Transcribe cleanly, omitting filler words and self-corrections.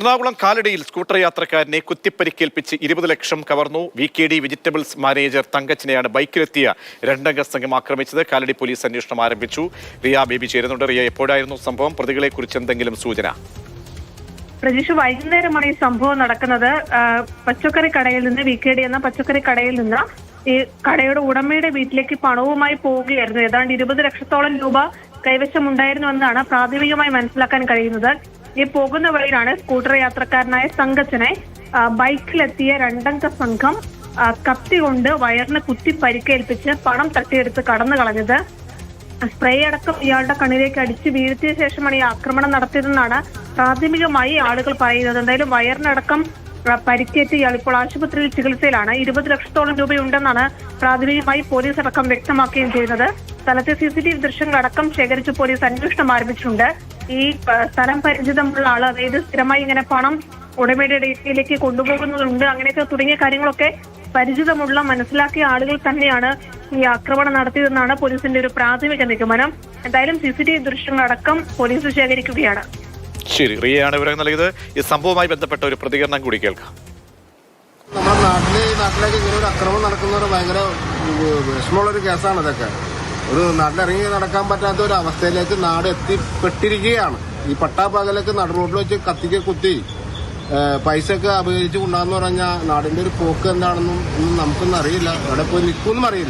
Ernakulam കാലടിയിൽ scooter യാത്രക്കാരനെ കുത്തിപ്പരിക്കേൽപ്പിച്ച് 20 ലക്ഷം കവർന്നു. VKD vegetables manager തങ്കച്ചനെയാണ് ബൈക്കിലെത്തിയ രണ്ടംഗ സംഘം ആക്രമിച്ചത്. കാലടി പോലീസ് അന്വേഷണം ആരംഭിച്ചു. റിയ ബേബി ചേരുന്നുണ്ട്. റിയ, എപ്പോഴായിരുന്നു സംഭവം? പ്രതികളെ കുറിച്ച് എന്തെങ്കിലും സൂചന? പ്രതീക്ഷ, വൈകുന്നേരമാണ് ഈ സംഭവം നടക്കുന്നത്. പച്ചക്കറി കടയിൽ നിന്ന്, VKD എന്ന പച്ചക്കറി കടയിൽ നിന്ന് ഈ കടയുടെ ഉടമയുടെ വീട്ടിലേക്ക് പണവുമായി പോവുകയായിരുന്നു. ഏതാണ്ട് 20 ലക്ഷത്തോളം രൂപ കൈവശമുണ്ടായിരുന്നു എന്നാണ് പ്രാഥമികമായി മനസ്സിലാക്കാൻ കഴിയുന്നത്. ഈ പോകുന്ന വഴിയിലാണ് സ്കൂട്ടർ യാത്രക്കാരനായ തങ്കച്ചനെ ബൈക്കിലെത്തിയ രണ്ടംഗ സംഘം കത്തി കൊണ്ട് വയറിന് കുത്തി പരിക്കേൽപ്പിച്ച് പണം തട്ടിയെടുത്ത് കടന്നു കളഞ്ഞത്. സ്പ്രേ അടക്കം ഇയാളുടെ കണ്ണിലേക്ക് അടിച്ച് വീഴ്ത്തിയ ശേഷമാണ് ഈ ആക്രമണം നടത്തിയതെന്നാണ് പ്രാഥമികമായി ആളുകൾ പറയുന്നത്. എന്തായാലും വയറിനടക്കം പരിക്കേറ്റ് ഇയാൾ ഇപ്പോൾ ആശുപത്രിയിൽ ചികിത്സയിലാണ്. 20 ലക്ഷത്തോളം രൂപയുണ്ടെന്നാണ് പ്രാഥമികമായി പോലീസ് അടക്കം വ്യക്തമാക്കുകയും ചെയ്യുന്നത്. സ്ഥലത്തെ CCTV ദൃശ്യങ്ങളടക്കം ശേഖരിച്ച് പോലീസ് അന്വേഷണം ആരംഭിച്ചിട്ടുണ്ട്. ഈ സ്ഥലം പരിചിതമുള്ള ആൾ, അതായത് സ്ഥിരമായി ഇങ്ങനെ പണം ഉടമയുടെ ഡേറ്റയിലേക്ക് കൊണ്ടുപോകുന്നതുണ്ട്, അങ്ങനെയൊക്കെ തുടങ്ങിയ കാര്യങ്ങളൊക്കെ പരിചിതമുള്ള മനസ്സിലാക്കിയ ആളുകൾ തന്നെയാണ് ഈ ആക്രമണം നടത്തിയതെന്നാണ് പോലീസിന്റെ ഒരു പ്രാഥമിക നിഗമനം. എന്തായാലും CCTV ദൃശ്യങ്ങളടക്കം പോലീസ് ശേഖരിക്കുകയാണ്. ശരി, റിയയാണ് വിവരം നൽകിയത്. ഈ സംഭവവുമായി ബന്ധപ്പെട്ട ഒരു പ്രതികരണം കൂടി കേൾക്കാം. നമ്മുടെ നാട്ടിലേക്ക് ഇങ്ങനെ ഒരു അക്രമം നടക്കുന്ന ഭയങ്കര വിഷമമുള്ളൊരു കേസാണ് ഇതൊക്കെ. ഒരു നാട്ടിലിറങ്ങി നടക്കാൻ പറ്റാത്ത ഒരു അവസ്ഥയിലേക്ക് നാട് എത്തിപ്പെട്ടിരിക്കുകയാണ്. ഈ പട്ടാപ്പകലേക്ക് നട റോഡിൽ വെച്ച് കത്തിക്ക് കുത്തി പൈസ ഒക്കെ അപകരിച്ച് കൊണ്ടാന്ന് പറഞ്ഞാൽ നാടിന്റെ ഒരു പോക്ക് എന്താണെന്നും നമുക്കൊന്നും അറിയില്ല. അവിടെ പോയി നിൽക്കുമെന്നും അറിയില്ല.